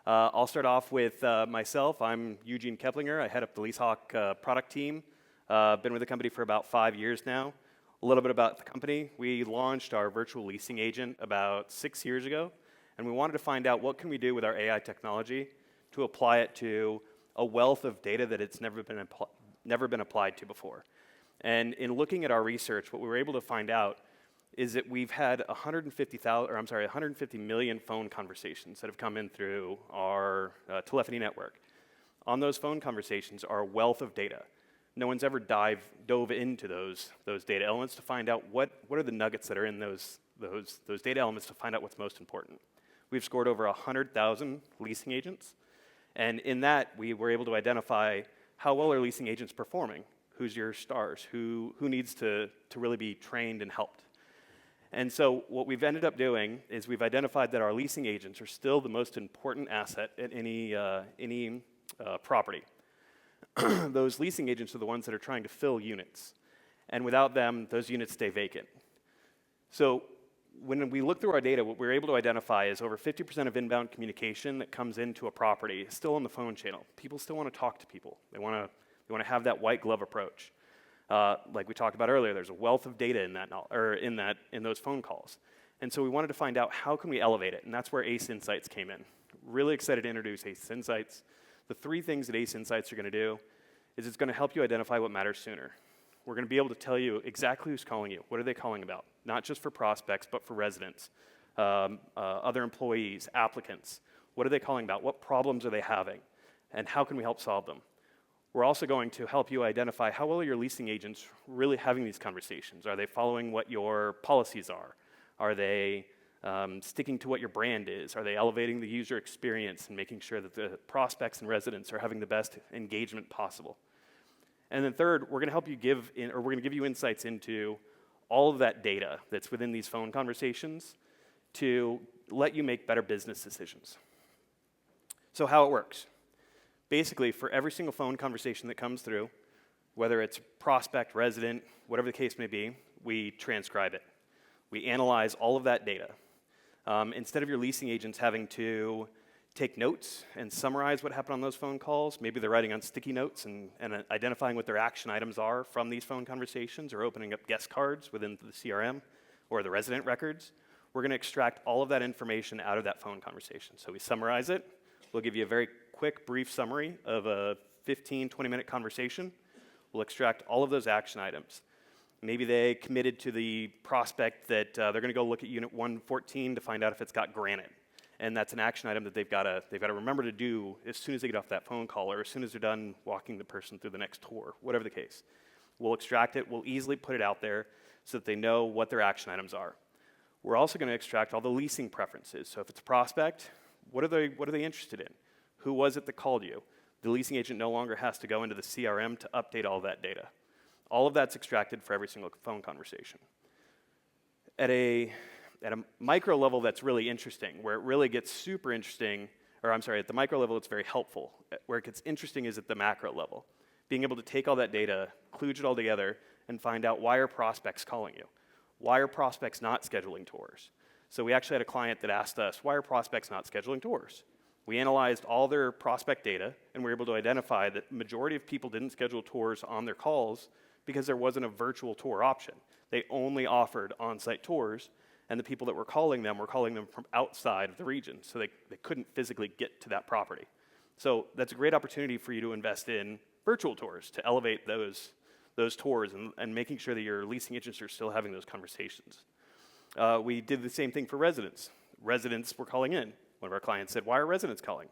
I'll start off with myself. I'm Eugene Keplinger. I head up the LeaseHawk product team. Been with the company for about 5 years now. A little bit about the company. We launched our virtual leasing agent about 6 years ago, and we wanted to find out what can we do with our AI technology to apply it to a wealth of data that it's never been applied to before. And in looking at our research, what we were able to find out is that we've had 150 million phone conversations that have come in through our telephony network. On those phone conversations are a wealth of data. No one's ever dove into those data elements to find out what are the nuggets that are in those data elements to find out what's most important. We've scored over 100,000 leasing agents, and in that we were able to identify how well are leasing agents performing, who's your stars, who needs to really be trained and helped. And so what we've ended up doing is we've identified that our leasing agents are still the most important asset at any property. Those leasing agents are the ones that are trying to fill units. And without them, those units stay vacant. So when we look through our data, what we're able to identify is over 50% of inbound communication that comes into a property is still on the phone channel. People still want to talk to people. They want to have that white glove approach. Like we talked about earlier, there's a wealth of data in those phone calls. And so we wanted to find out how can we elevate it, and that's where ACE Insights came in. Really excited to introduce ACE Insights. The 3 things that ACE Insights are going to do is it's going to help you identify what matters sooner. We're going to be able to tell you exactly who's calling you. What are they calling about? Not just for prospects, but for residents, other employees, applicants. What are they calling about? What problems are they having? And how can we help solve them? We're also going to help you identify how well are your leasing agents really having these conversations. Are they following what your policies are? Are they sticking to what your brand is? Are they elevating the user experience and making sure that the prospects and residents are having the best engagement possible? And then third, we're going to help you we're going to give you insights into all of that data that's within these phone conversations to let you make better business decisions. So how it works. Basically, for every single phone conversation that comes through, whether it's prospect, resident, whatever the case may be, we transcribe it. We analyze all of that data. Instead of your leasing agents having to take notes and summarize what happened on those phone calls, maybe they're writing on sticky notes and identifying what their action items are from these phone conversations or opening up guest cards within the CRM or the resident records, we're going to extract all of that information out of that phone conversation. So we summarize it. We'll give you a very quick, brief summary of a 15, 20-minute conversation. We'll extract all of those action items. Maybe they committed to the prospect that they're going to go look at Unit 114 to find out if it's got granite. And that's an action item that they've got to remember to do as soon as they get off that phone call or as soon as they're done walking the person through the next tour, whatever the case. We'll extract it. We'll easily put it out there so that they know what their action items are. We're also going to extract all the leasing preferences. So if it's a prospect, what are they interested in? Who was it that called you? The leasing agent no longer has to go into the CRM to update all that data. All of that's extracted for every single phone conversation. At a micro level, that's really interesting. Where it really gets super interesting, at the micro level, it's very helpful. Where it gets interesting is at the macro level. Being able to take all that data, kludge it all together, and find out why are prospects calling you? Why are prospects not scheduling tours? So we actually had a client that asked us, why are prospects not scheduling tours? We analyzed all their prospect data, and we were able to identify that the majority of people didn't schedule tours on their calls because there wasn't a virtual tour option. They only offered on-site tours, and the people that were calling them from outside of the region, so they couldn't physically get to that property. So that's a great opportunity for you to invest in virtual tours to elevate those tours and making sure that your leasing agents are still having those conversations. We did the same thing for residents. Residents were calling in. One of our clients said, why are residents calling?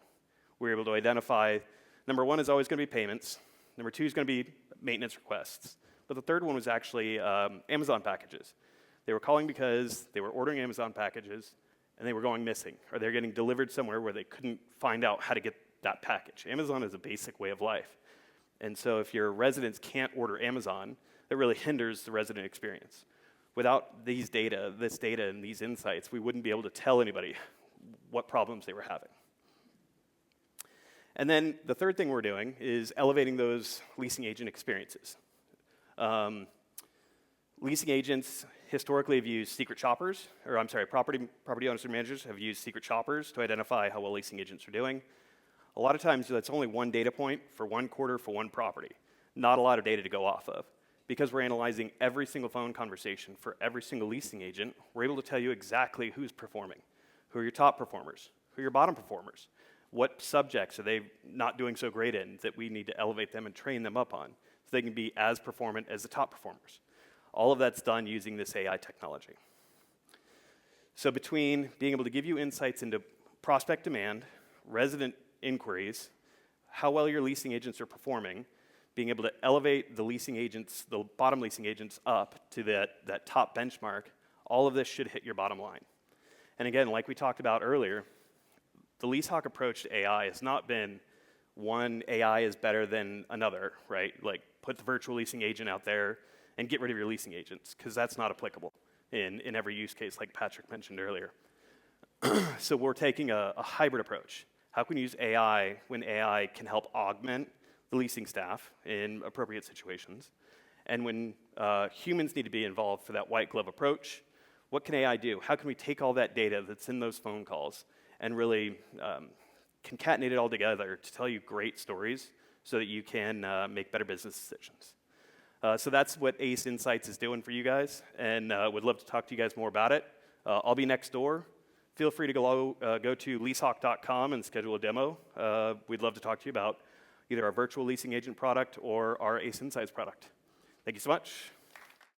We were able to identify, number 1 is always going to be payments. Number 2 is going to be maintenance requests. But the third one was actually Amazon packages. They were calling because they were ordering Amazon packages and they were going missing, or they were getting delivered somewhere where they couldn't find out how to get that package. Amazon is a basic way of life. And so if your residents can't order Amazon, that really hinders the resident experience. Without this data and these insights, we wouldn't be able to tell anybody what problems they were having. And then the third thing we're doing is elevating those leasing agent experiences. Leasing agents historically have used secret shoppers, or I'm sorry, property owners and managers have used secret shoppers to identify how well leasing agents are doing. A lot of times that's only one data point for one quarter for one property. Not a lot of data to go off of. Because we're analyzing every single phone conversation for every single leasing agent, we're able to tell you exactly who's performing, who are your top performers, who are your bottom performers, what subjects are they not doing so great in that we need to elevate them and train them up on so they can be as performant as the top performers. All of that's done using this AI technology. So between being able to give you insights into prospect demand, resident inquiries, how well your leasing agents are performing, being able to elevate the leasing agents, the bottom leasing agents up to that top benchmark, all of this should hit your bottom line. And again, like we talked about earlier, the LeaseHawk approach to AI has not been one AI is better than another, right? Like put the virtual leasing agent out there and get rid of your leasing agents, because that's not applicable in every use case like Patrick mentioned earlier. So we're taking a hybrid approach. How can we use AI when AI can help augment the leasing staff in appropriate situations? And when humans need to be involved for that white glove approach, what can AI do? How can we take all that data that's in those phone calls and really concatenate it all together to tell you great stories so that you can make better business decisions? So that's what ACE Insights is doing for you guys, and would love to talk to you guys more about it. I'll be next door. Feel free to go to leasehawk.com and schedule a demo. We'd love to talk to you about either our virtual leasing agent product or our ACE Insights product. Thank you so much.